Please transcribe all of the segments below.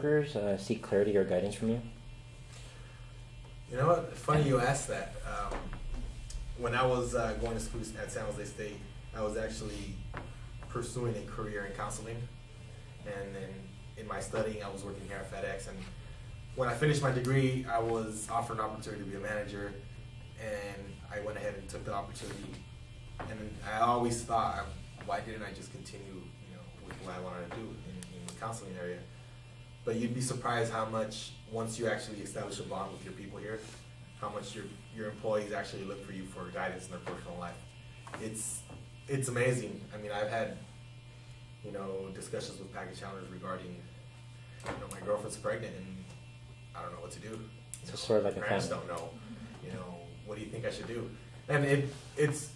coworkers seek clarity or guidance from you? You know what? Funny you asked that. When I was going to school at San Jose State, I was actually pursuing a career in counseling, and then in my studying, I was working here at FedEx. And when I finished my degree, I was offered an opportunity to be a manager, and I went ahead and took the opportunity. And I always thought, why didn't I just continue, with what I wanted to do in the counseling area? But you'd be surprised how much, once you actually establish a bond with your people here, how much your employees actually look for you for guidance in their personal life. It's amazing. I mean, I've had, discussions with package handlers regarding, my girlfriend's pregnant and I don't know what to do. It's sort of like parents don't know. What do you think I should do? And it's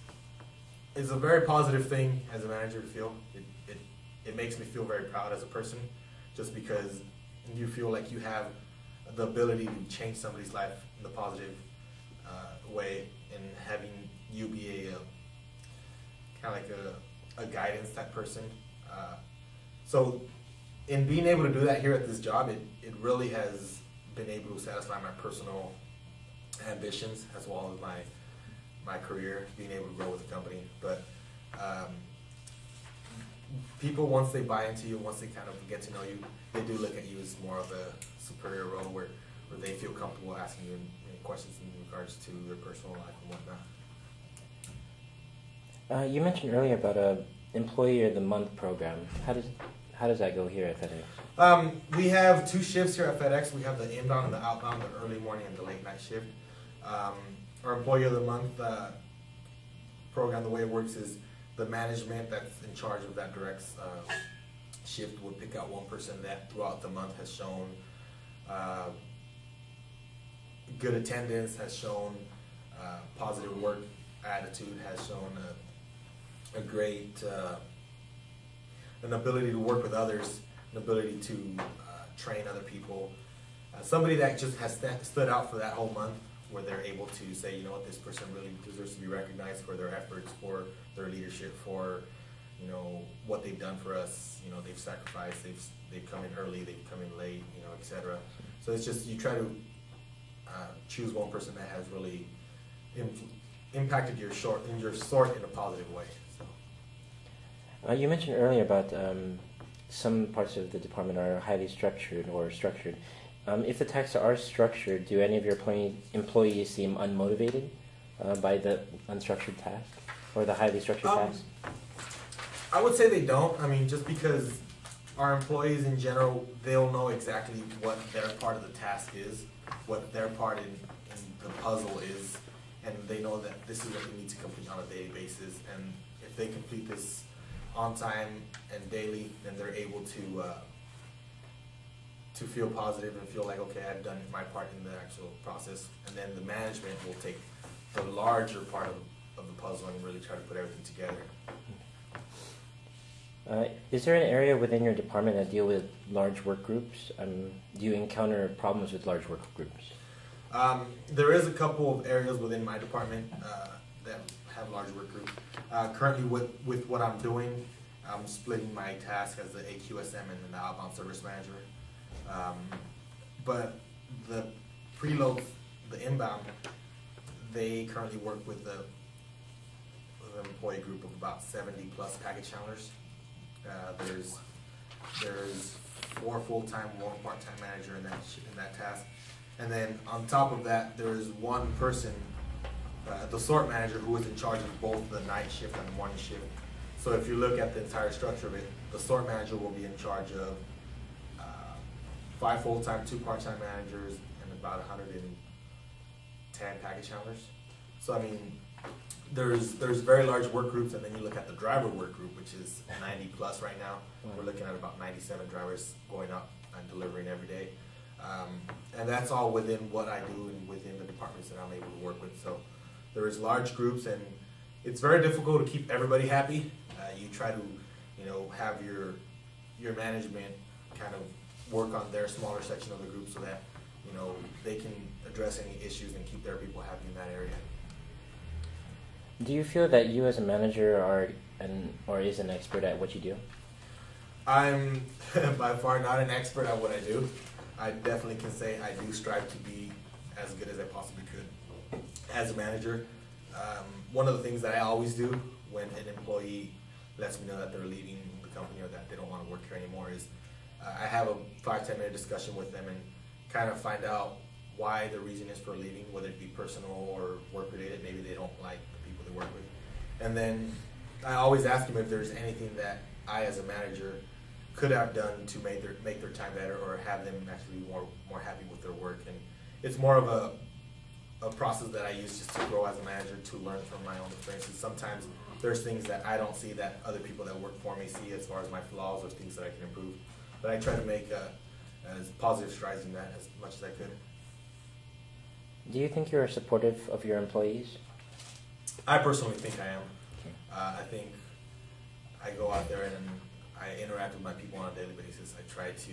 a very positive thing as a manager to feel. It makes me feel very proud as a person, just because you feel like you have the ability to change somebody's life in the positive way, and having you be a kind of like a guidance type person. So in being able to do that here at this job, it really has been able to satisfy my personal ambitions as well as my career, being able to grow with the company. But people, once they buy into you, once they kind of get to know you, they do look at you as more of a superior role where they feel comfortable asking you any questions in regards to their personal life and whatnot. You mentioned earlier about a Employee of the Month program. How does that go here at FedEx? We have 2 shifts here at FedEx. We have the inbound and the outbound, the early morning and the late night shift. Our Employee of the Month program, the way it works is the management that's in charge of that direct shift will pick out one person that throughout the month has shown good attendance, has shown positive work attitude, has shown a great an ability to work with others, an ability to train other people. Somebody that just has stood out for that whole month, where they're able to say, this person really deserves to be recognized for their efforts, for their leadership, for what they've done for us. They've sacrificed, they've come in early, they've come in late, etc. So it's just, you try to choose one person that has really impacted your sort in a positive way. So. You mentioned earlier about some parts of the department are highly structured or structured. If the tasks are structured, do any of your employees seem unmotivated by the unstructured task or the highly structured tasks? I would say they don't. I mean, just because our employees in general, they'll know exactly what their part of the task is, what their part in the puzzle is, and they know that this is what they need to complete on a daily basis. And if they complete this on time and daily, then they're able to feel positive and feel like, okay, I've done my part in the actual process. And then the management will take the larger part of the puzzle and really try to put everything together. Is there an area within your department that deal with large work groups? Do you encounter problems with large work groups? There is a couple of areas within my department that have large work groups. Currently with what I'm doing, I'm splitting my task as the AQSM and then the outbound service manager. But the preload, the inbound, they currently work with an employee group of about 70 plus package handlers. There's 4 full-time, 1 part-time manager in that task, and then on top of that, there is 1 person, the sort manager, who is in charge of both the night shift and the morning shift. So if you look at the entire structure of it, the sort manager will be in charge of 5 full-time, 2 part-time managers, and about 110 package handlers. So I mean, there's very large work groups, and then you look at the driver work group, which is 90 plus right now. We're looking at about 97 drivers going up and delivering every day. And that's all within what I do and within the departments that I'm able to work with. So there's large groups, and it's very difficult to keep everybody happy. You try to, have your management kind of work on their smaller section of the group so that, they can address any issues and keep their people happy in that area. Do you feel that you as a manager are or is an expert at what you do? I'm by far not an expert at what I do. I definitely can say I do strive to be as good as I possibly could as a manager. One of the things that I always do when an employee lets me know that they're leaving the company or that they don't want to work here anymore is I have a 5-10 minute discussion with them and kind of find out why the reason is for leaving, whether it be personal or work related. Maybe they don't like the people they work with. And then I always ask them if there's anything that I as a manager could have done to make their time better or have them actually be more happy with their work. And it's more of a process that I use just to grow as a manager, to learn from my own experiences. Sometimes there's things that I don't see that other people that work for me see as far as my flaws or things that I can improve. But I try to make as positive strides in that as much as I could. Do you think you're supportive of your employees? I personally think I am. Okay. I think I go out there and I interact with my people on a daily basis. I try to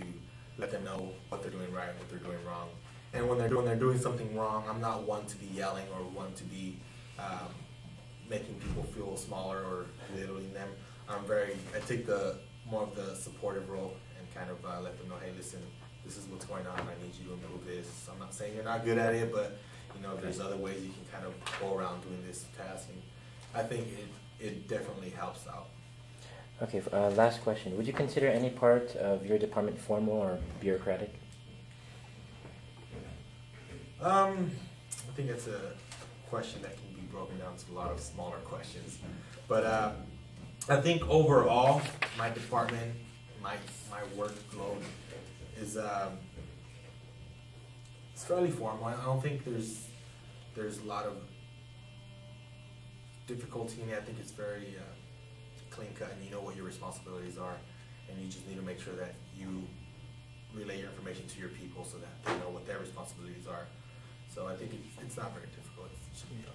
let them know what they're doing right, what they're doing wrong. And when they're doing something wrong, I'm not one to be yelling or one to be making people feel smaller or belittling them. I take more of the supportive role and kind of let them know, hey, listen, this is what's going on. I need you to improve this. I'm not saying you're not good at it, but there's other ways you can kind of go around doing this task. And I think it definitely helps out. Okay, last question. Would you consider any part of your department formal or bureaucratic? I think it's a question that can be broken down to a lot of smaller questions. But I think overall, my department, my workload is it's fairly formal. I don't think there's a lot of difficulty in it. I think it's very clean cut, and you know what your responsibilities are, and you just need to make sure that you relay your information to your people so that they know what their responsibilities are. So I think it's not very difficult. It should be done.